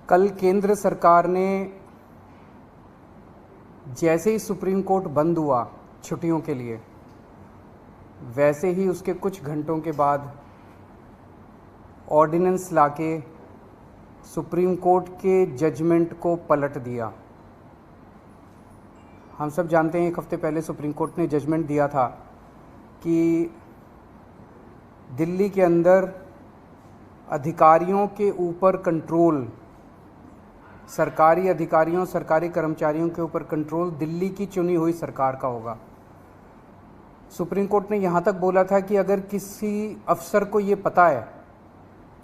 कल केंद्र सरकार ने जैसे ही सुप्रीम कोर्ट बंद हुआ छुट्टियों के लिए, वैसे ही उसके कुछ घंटों के बाद ऑर्डिनेंस लाके सुप्रीम कोर्ट के जजमेंट को पलट दिया। हम सब जानते हैं एक हफ्ते पहले सुप्रीम कोर्ट ने जजमेंट दिया था कि दिल्ली के अंदर अधिकारियों के ऊपर कंट्रोल, सरकारी अधिकारियों, सरकारी कर्मचारियों के ऊपर कंट्रोल दिल्ली की चुनी हुई सरकार का होगा। सुप्रीम कोर्ट ने यहाँ तक बोला था कि अगर किसी अफसर को ये पता है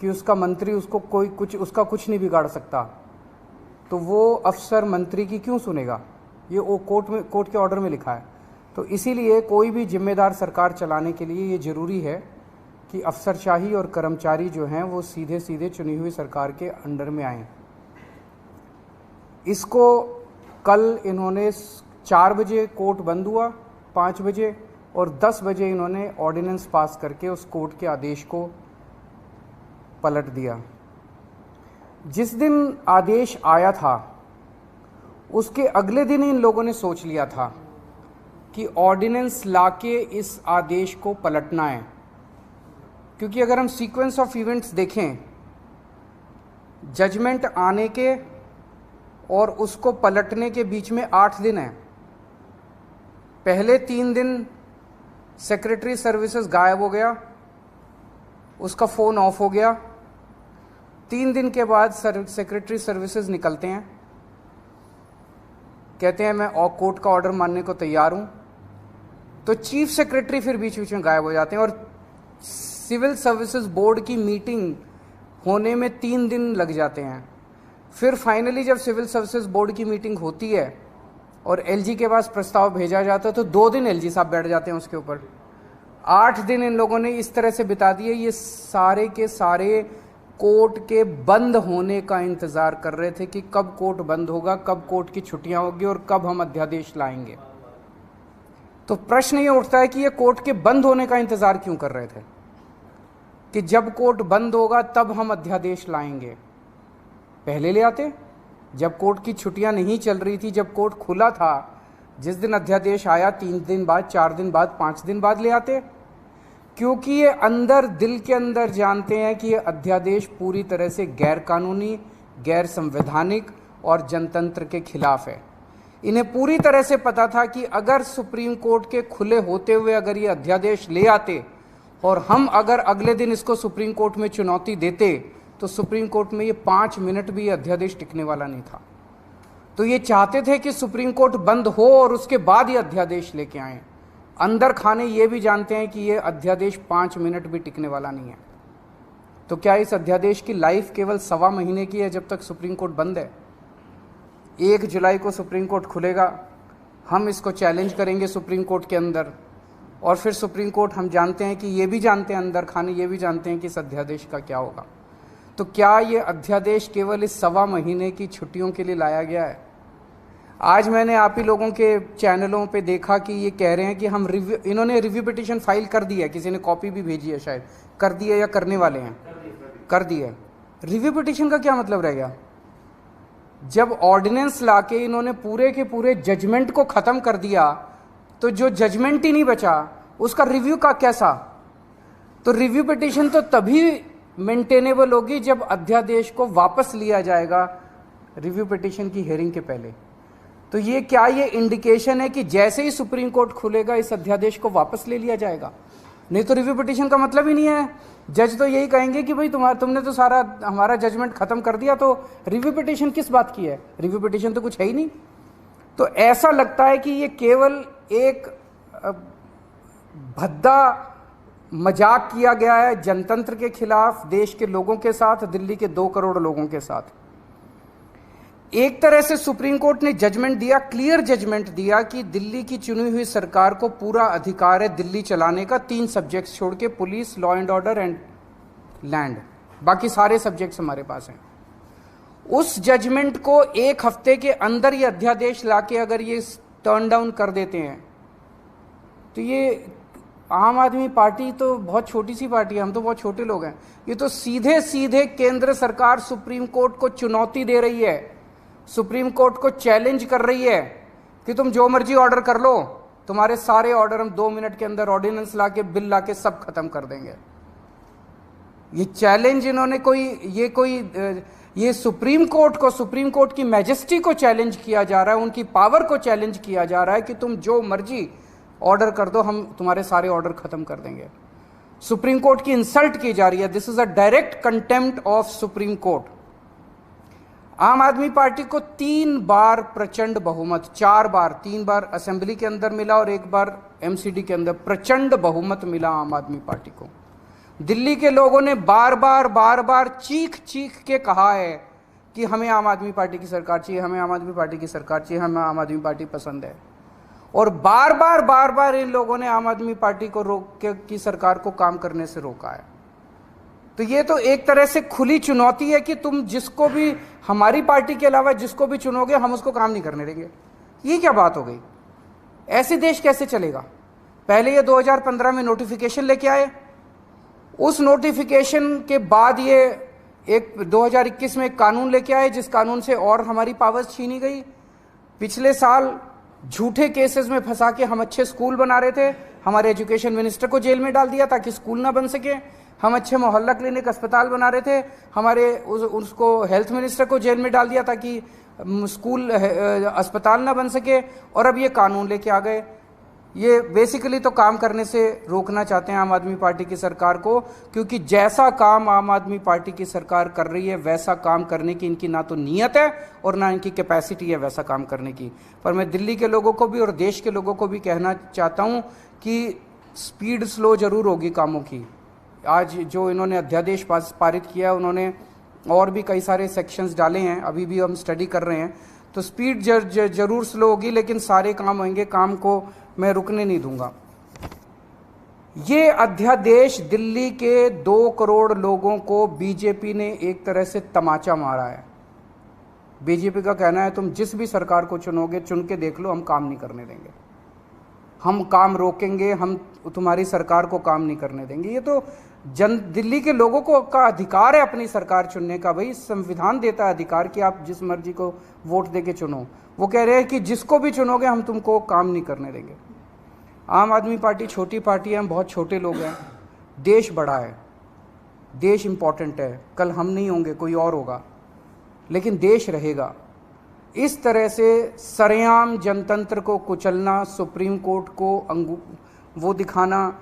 कि उसका मंत्री उसको उसका कुछ नहीं बिगाड़ सकता, तो वो अफसर मंत्री की क्यों सुनेगा। ये वो कोर्ट के ऑर्डर में लिखा है। तो इसीलिए कोई भी जिम्मेदार सरकार चलाने के लिए ये ज़रूरी है कि अफसरशाही और कर्मचारी जो हैं वो सीधे सीधे चुनी हुई सरकार के अंडर में आएँ। इसको कल इन्होंने 4 बजे कोर्ट बंद हुआ, 5 बजे और 10 बजे इन्होंने ऑर्डिनेंस पास करके उस कोर्ट के आदेश को पलट दिया। जिस दिन आदेश आया था उसके अगले दिन इन लोगों ने सोच लिया था कि ऑर्डिनेंस लाके इस आदेश को पलटना है, क्योंकि अगर हम सीक्वेंस ऑफ इवेंट्स देखें, जजमेंट आने के और उसको पलटने के बीच में 8 दिन है। पहले 3 दिन सेक्रेटरी सर्विसेज गायब हो गया, उसका फ़ोन ऑफ हो गया। 3 दिन के बाद सेक्रेटरी सर्विसेज निकलते हैं, कहते हैं मैं कोर्ट का ऑर्डर मानने को तैयार हूं, तो चीफ सेक्रेटरी फिर बीच बीच में गायब हो जाते हैं और सिविल सर्विसेज बोर्ड की मीटिंग होने में 3 दिन लग जाते हैं। फिर फाइनली जब सिविल सर्विसेज बोर्ड की मीटिंग होती है और एलजी के पास प्रस्ताव भेजा जाता है तो 2 दिन एलजी साहब बैठ जाते हैं उसके ऊपर। 8 दिन इन लोगों ने इस तरह से बिता दिए। ये सारे के सारे कोर्ट के बंद होने का इंतज़ार कर रहे थे कि कब कोर्ट बंद होगा, कब कोर्ट की छुट्टियां होगी और कब हम अध्यादेश लाएंगे। तो प्रश्न ये उठता है कि ये कोर्ट के बंद होने का इंतज़ार क्यों कर रहे थे कि जब कोर्ट बंद होगा तब हम अध्यादेश लाएंगे। पहले ले आते, जब कोर्ट की छुट्टियां नहीं चल रही थी, जब कोर्ट खुला था, जिस दिन अध्यादेश आया 3 दिन बाद, 4 दिन बाद, 5 दिन बाद ले आते, क्योंकि ये अंदर दिल के अंदर जानते हैं कि ये अध्यादेश पूरी तरह से गैर कानूनी, गैर संवैधानिक और जनतंत्र के खिलाफ है। इन्हें पूरी तरह से पता था कि अगर सुप्रीम कोर्ट के खुले होते हुए अगर ये अध्यादेश ले आते और हम अगर अगले दिन इसको सुप्रीम कोर्ट में चुनौती देते तो सुप्रीम कोर्ट में ये 5 मिनट भी ये अध्यादेश टिकने वाला नहीं था। तो ये चाहते थे कि सुप्रीम कोर्ट बंद हो और उसके बाद ये अध्यादेश लेके आए। अंदर खाने ये भी जानते हैं कि ये अध्यादेश 5 मिनट भी टिकने वाला नहीं है। तो क्या इस अध्यादेश की लाइफ केवल 1.25 महीने की है जब तक सुप्रीम कोर्ट बंद है? 1 जुलाई को सुप्रीम कोर्ट खुलेगा, हम इसको चैलेंज करेंगे सुप्रीम कोर्ट के अंदर, और फिर सुप्रीम कोर्ट, हम जानते हैं कि ये भी जानते हैं, अंदर खाने ये भी जानते हैं कि इस अध्यादेश का क्या होगा। तो क्या ये अध्यादेश केवल इस 1.25 महीने की छुट्टियों के लिए लाया गया है? आज मैंने आप ही लोगों के चैनलों पे देखा कि ये कह रहे हैं कि हम इन्होंने रिव्यू पिटीशन फाइल कर दी है, किसी ने कॉपी भी भेजी है, शायद कर दी है या करने वाले हैं, कर दी है। रिव्यू पिटीशन का क्या मतलब रह गया? जब ऑर्डिनेंस लाके इन्होंने पूरे के पूरे जजमेंट को ख़त्म कर दिया तो जो जजमेंट ही नहीं बचा उसका रिव्यू का कैसा? तो रिव्यू पिटीशन तो तभी मेंटेनेबल होगी जब अध्यादेश को वापस लिया जाएगा रिव्यू पिटीशन की हियरिंग के पहले। तो ये क्या ये इंडिकेशन है कि जैसे ही सुप्रीम कोर्ट खुलेगा इस अध्यादेश को वापस ले लिया जाएगा? नहीं तो रिव्यू पिटीशन का मतलब ही नहीं है। जज तो यही कहेंगे कि भाई तुमने तो सारा हमारा जजमेंट खत्म कर दिया, तो रिव्यू पिटीशन किस बात की है? रिव्यू पिटीशन तो कुछ है ही नहीं। तो ऐसा लगता है कि ये केवल एक भद्दा मजाक किया गया है जनतंत्र के खिलाफ, देश के लोगों के साथ, दिल्ली के 2 करोड़ लोगों के साथ। एक तरह से सुप्रीम कोर्ट ने जजमेंट दिया, क्लियर जजमेंट दिया कि दिल्ली की चुनी हुई सरकार को पूरा अधिकार है दिल्ली चलाने का, 3 सब्जेक्ट्स छोड़ के, police, law and order and land, बाकी सारे सब्जेक्ट्स हमारे पास हैं। उस जजमेंट को 1 हफ्ते के अंदर ये अध्यादेश लाके अगर ये टर्न डाउन कर देते हैं तो ये आम आदमी पार्टी तो बहुत छोटी सी पार्टी है, हम तो बहुत छोटे लोग हैं। ये तो सीधे सीधे केंद्र सरकार सुप्रीम कोर्ट को चुनौती दे रही है, सुप्रीम कोर्ट को चैलेंज कर रही है कि तुम जो मर्जी ऑर्डर कर लो, तुम्हारे सारे ऑर्डर हम 2 मिनट के अंदर ऑर्डिनेंस लाके बिल लाके सब खत्म कर देंगे। ये चैलेंज इन्होंने ये सुप्रीम कोर्ट को, सुप्रीम कोर्ट की मैजेस्टी को चैलेंज किया जा रहा है, उनकी पावर को चैलेंज किया जा रहा है कि तुम जो मर्जी ऑर्डर कर दो, हम तुम्हारे सारे ऑर्डर खत्म कर देंगे। सुप्रीम कोर्ट की इंसल्ट की जा रही है। This is a direct contempt of supreme court. आम आदमी पार्टी को 3 बार प्रचंड बहुमत, 4 बार, 3 बार असेंबली के अंदर मिला और 1 बार एमसीडी के अंदर प्रचंड बहुमत मिला आम आदमी पार्टी को। दिल्ली के लोगों ने बार बार चीख चीख के कहा है कि हमें आम आदमी पार्टी की सरकार चाहिए, हमें आम आदमी पार्टी की सरकार चाहिए, हमें आम आदमी पार्टी पसंद है। और बार बार इन लोगों ने आम आदमी पार्टी को की सरकार को काम करने से रोका है। तो ये तो एक तरह से खुली चुनौती है कि तुम जिसको भी, हमारी पार्टी के अलावा जिसको भी चुनोगे, हम उसको काम नहीं करने देंगे। ये क्या बात हो गई? ऐसे देश कैसे चलेगा? पहले ये 2015 में नोटिफिकेशन लेके आए, उस नोटिफिकेशन के बाद ये एक 2021 में एक कानून लेके आए, जिस कानून से और हमारी पावर्स छीनी गई। पिछले साल झूठे केसेस में फंसा के हम अच्छे स्कूल बना रहे थे, हमारे एजुकेशन मिनिस्टर को जेल में डाल दिया ताकि स्कूल ना बन सके। हम अच्छे मोहल्ला क्लिनिक अस्पताल बना रहे थे, हमारे उसको हेल्थ मिनिस्टर को जेल में डाल दिया ताकि स्कूल अस्पताल ना बन सके। और अब ये कानून लेके आ गए। ये बेसिकली तो काम करने से रोकना चाहते हैं आम आदमी पार्टी की सरकार को, क्योंकि जैसा काम आम आदमी पार्टी की सरकार कर रही है वैसा काम करने की इनकी ना तो नीयत है और ना इनकी कैपेसिटी है वैसा काम करने की। पर मैं दिल्ली के लोगों को भी और देश के लोगों को भी कहना चाहता हूं कि स्पीड स्लो जरूर होगी कामों की। आज जो इन्होंने अध्यादेश पारित किया है, उन्होंने और भी कई सारे सेक्शंस डाले हैं, अभी भी हम स्टडी कर रहे हैं, तो स्पीड जरूर स्लो होगी, लेकिन सारे काम होंगे। काम को मैं रुकने नहीं दूंगा। ये अध्यादेश दिल्ली के 2 करोड़ लोगों को बीजेपी ने एक तरह से तमाचा मारा है। बीजेपी का कहना है तुम जिस भी सरकार को चुनोगे, चुन के देख लो, हम काम नहीं करने देंगे, हम काम रोकेंगे, हम तुम्हारी सरकार को काम नहीं करने देंगे। ये तो दिल्ली के लोगों को का अधिकार है अपनी सरकार चुनने का। भाई संविधान देता है अधिकार कि आप जिस मर्जी को वोट देके चुनो। वो कह रहे हैं कि जिसको भी चुनोगे हम तुमको काम नहीं करने देंगे। आम आदमी पार्टी छोटी पार्टी है, हम बहुत छोटे लोग हैं। देश बड़ा है, देश इम्पॉर्टेंट है। कल हम नहीं होंगे, कोई और होगा, लेकिन देश रहेगा। इस तरह से सरेआम जनतंत्र को कुचलना, सुप्रीम कोर्ट को वो दिखाना,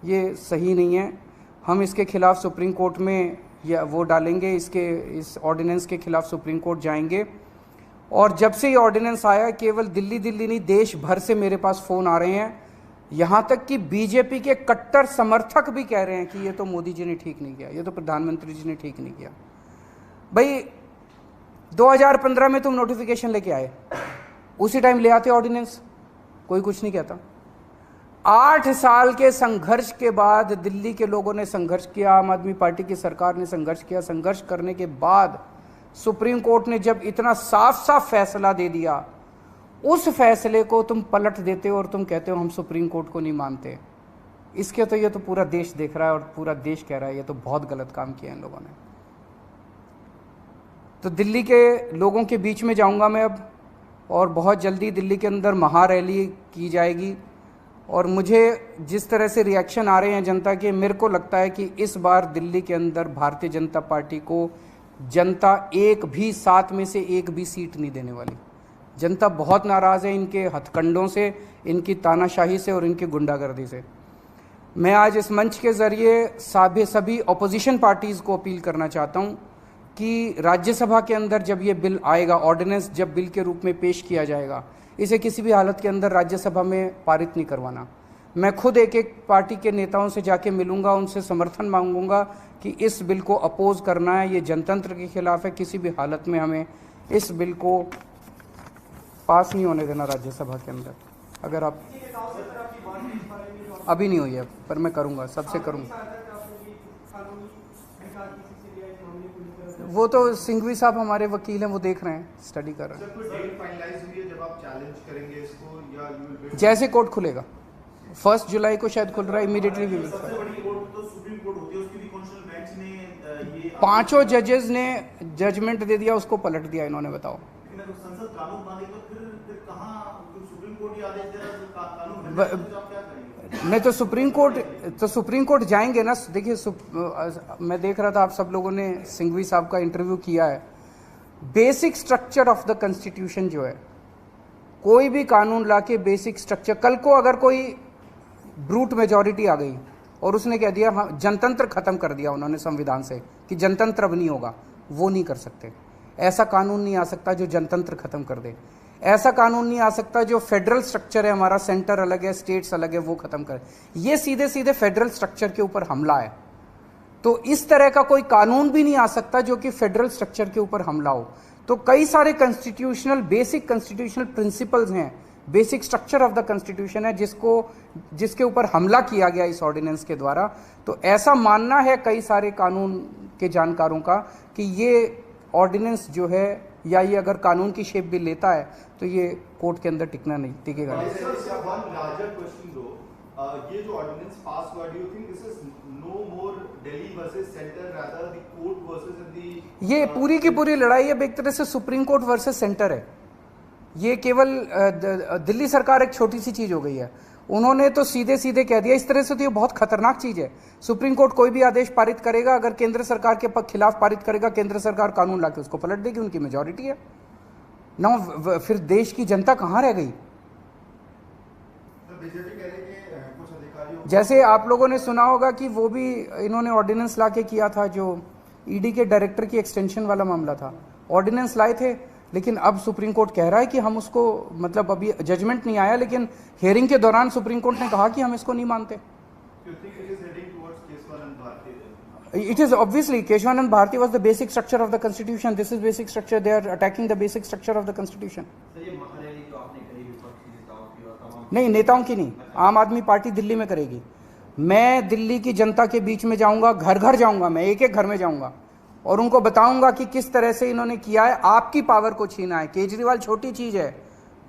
ये सही नहीं है। हम इसके खिलाफ सुप्रीम कोर्ट में या वो डालेंगे, इस ऑर्डिनेंस के खिलाफ सुप्रीम कोर्ट जाएंगे। और जब से ये ऑर्डिनेंस आया, केवल दिल्ली नहीं देश भर से मेरे पास फ़ोन आ रहे हैं, यहाँ तक कि बीजेपी के कट्टर समर्थक भी कह रहे हैं कि ये तो मोदी जी ने ठीक नहीं किया, ये तो प्रधानमंत्री जी ने ठीक नहीं किया। भाई 2015 में तुम नोटिफिकेशन लेके आए, उसी टाइम ले आते ऑर्डिनेंस, कोई कुछ नहीं कहता। 8 साल के संघर्ष के बाद दिल्ली के लोगों ने संघर्ष किया, आम आदमी पार्टी की सरकार ने संघर्ष किया। संघर्ष करने के बाद सुप्रीम कोर्ट ने जब इतना साफ फैसला दे दिया, उस फैसले को तुम पलट देते हो और तुम कहते हो हम सुप्रीम कोर्ट को नहीं मानते। इसके तो ये तो पूरा देश देख रहा है और पूरा देश कह रहा है ये तो बहुत गलत काम किया इन लोगों ने। तो दिल्ली के लोगों के बीच में जाऊंगा मैं अब, और बहुत जल्दी दिल्ली के अंदर महारैली की जाएगी। और मुझे जिस तरह से रिएक्शन आ रहे हैं जनता के, मेरे को लगता है कि इस बार दिल्ली के अंदर भारतीय जनता पार्टी को जनता 7 में से 1 भी सीट नहीं देने वाली। जनता बहुत नाराज़ है इनके हथकंडों से, इनकी तानाशाही से और इनकी गुंडागर्दी से। मैं आज इस मंच के ज़रिए सभी अपोजिशन पार्टीज़ को अपील करना चाहता हूँ कि राज्यसभा के अंदर जब ये बिल आएगा, ऑर्डिनेंस जब बिल के रूप में पेश किया जाएगा, इसे किसी भी हालत के अंदर राज्यसभा में पारित नहीं करवाना। मैं खुद एक पार्टी के नेताओं से जाके मिलूंगा, उनसे समर्थन मांगूंगा कि इस बिल को अपोज करना है, ये जनतंत्र के खिलाफ है, किसी भी हालत में हमें इस बिल को पास नहीं होने देना राज्यसभा के अंदर। अगर आप अभी नहीं हुई है, पर मैं करूंगा, सबसे करूंगा। वो तो सिंघवी साहब हमारे वकील हैं, वो देख रहे हैं, स्टडी कर रहे हैं। जैसे कोर्ट खुलेगा 1 जुलाई को शायद खुल रहा है, इमीडिएटली भी सबसे बड़ी कोर्ट तो सुप्रीम कोर्ट होती है, उसकी भी कॉन्स्टिट्यूशनल बेंच ने ये 5 जजेस ने जजमेंट दे दिया, उसको पलट दिया इन्होंने, बताओ। लेकिन संसद कानून बनेगा तो फिर कहाँ सुप्रीम कोर्ट ही आदेश दे रहा है कानून बनने तो आप क्या करेंगे? नहीं तो सुप्रीम कोर्ट जाएंगे ना। देखिए मैं देख रहा था आप सब लोगों ने सिंघवी साहब का इंटरव्यू किया है। Basic structure of the constitution जो है, कोई भी कानून लाके बेसिक स्ट्रक्चर, कल को अगर कोई ब्रूट मेजॉरिटी आ गई और उसने कह दिया हाँ जनतंत्र खत्म कर दिया उन्होंने संविधान से कि जनतंत्र अब नहीं होगा, वो नहीं कर सकते। ऐसा कानून नहीं आ सकता जो जनतंत्र खत्म कर दे। ऐसा कानून नहीं आ सकता जो फेडरल स्ट्रक्चर है हमारा, सेंटर अलग है स्टेट्स अलग है, वो खत्म करे। ये सीधे सीधे फेडरल स्ट्रक्चर के ऊपर हमला है। तो इस तरह का कोई कानून भी नहीं आ सकता जो कि फेडरल स्ट्रक्चर के ऊपर हमला हो। तो कई सारे कॉन्स्टिट्यूशनल बेसिक कॉन्स्टिट्यूशनल प्रिंसिपल्स हैं, basic structure of the constitution है जिसके ऊपर हमला किया गया इस ऑर्डिनेंस के द्वारा। तो ऐसा मानना है कई सारे कानून के जानकारों का कि ये ऑर्डिनेंस जो है या ये अगर कानून की शेप भी लेता है तो ये कोर्ट के अंदर टिकेगा नहीं। ये जो ऑर्डिनेंस पास हुआ, do you think this is no more Delhi versus centre, rather the court versus the, ये पूरी की पूरी लड़ाई अब एक तरह से सुप्रीम कोर्ट वर्सेस सेंटर है। ये केवल दिल्ली सरकार एक छोटी सी चीज हो गई है। उन्होंने तो सीधे सीधे कह दिया, इस तरह से तो ये बहुत खतरनाक चीज है। सुप्रीम कोर्ट कोई भी आदेश पारित करेगा, अगर केंद्र सरकार के खिलाफ पारित करेगा, केंद्र सरकार कानून लाके उसको पलट देगी, उनकी मेजॉरिटी है ना। फिर देश की जनता कहाँ रह गई? जैसे आप लोगों ने सुना होगा कि वो भी इन्होंने ऑर्डिनेंस लाके किया था, जो ईडी के डायरेक्टर की एक्सटेंशन वाला मामला था। ऑर्डिनेंस लाए थे, लेकिन अब सुप्रीम कोर्ट कह रहा है कि हम उसको, मतलब अभी जजमेंट नहीं आया, लेकिन हियरिंग के दौरान सुप्रीम कोर्ट ने कहा कि हम इसको नहीं मानते। It is obviously Keshwanand Bharti was the basic structure of the constitution. This is basic structure. They are attacking the basic structure of the constitution. नहीं, नेताओं की नहीं, आम आदमी पार्टी दिल्ली में करेगी। मैं दिल्ली की जनता के बीच में जाऊंगा, घर घर जाऊंगा, मैं एक एक घर में जाऊंगा और उनको बताऊंगा कि किस तरह से इन्होंने किया है। आपकी पावर को छीना है। केजरीवाल छोटी चीज है,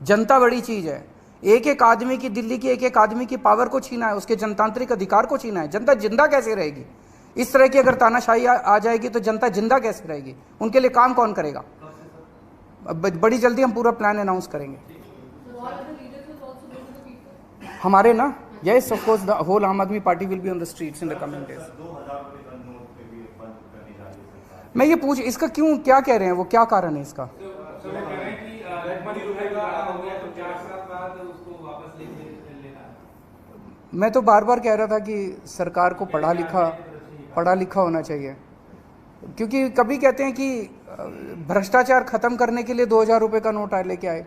जनता बड़ी चीज है। एक एक आदमी की, दिल्ली की एक एक आदमी की पावर को छीना है, उसके जनतांत्रिक अधिकार को छीना है। जनता जिंदा कैसे रहेगी? इस तरह की अगर तानाशाही आ जाएगी तो जनता जिंदा कैसे रहेगी? उनके लिए काम कौन करेगा? बड़ी जल्दी हम पूरा प्लान अनाउंस करेंगे हमारे ना। Yes of course the whole Aam Aadmi Party will be on the streets in the coming days. मैं ये पूछ, इसका क्यों, क्या कह रहे हैं वो, क्या कारण है इसका? मैं तो बार बार कह रहा था कि सरकार को पढ़ा लिखा होना चाहिए, क्योंकि कभी कहते हैं कि भ्रष्टाचार खत्म करने के लिए 2000 रुपये का नोट लेके आए,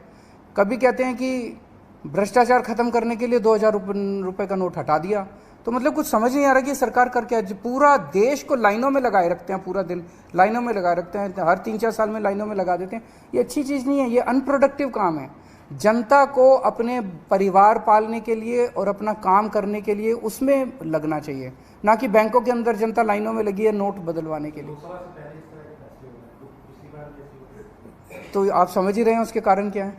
कभी कहते हैं कि भ्रष्टाचार खत्म करने के लिए 2000 रुपये का नोट हटा दिया। तो मतलब कुछ समझ नहीं आ रहा कि सरकार कर क्या। पूरा देश को लाइनों में लगाए रखते हैं, पूरा दिन लाइनों में लगाए रखते हैं, हर 3-4 साल में लाइनों में लगा देते हैं। ये अच्छी चीज़ नहीं है, ये अनप्रोडक्टिव काम है। जनता को अपने परिवार पालने के लिए और अपना काम करने के लिए उसमें लगना चाहिए, ना कि बैंकों के अंदर जनता लाइनों में लगी है नोट बदलवाने के लिए। तो आप समझ ही रहे हैं उसके कारण क्या है।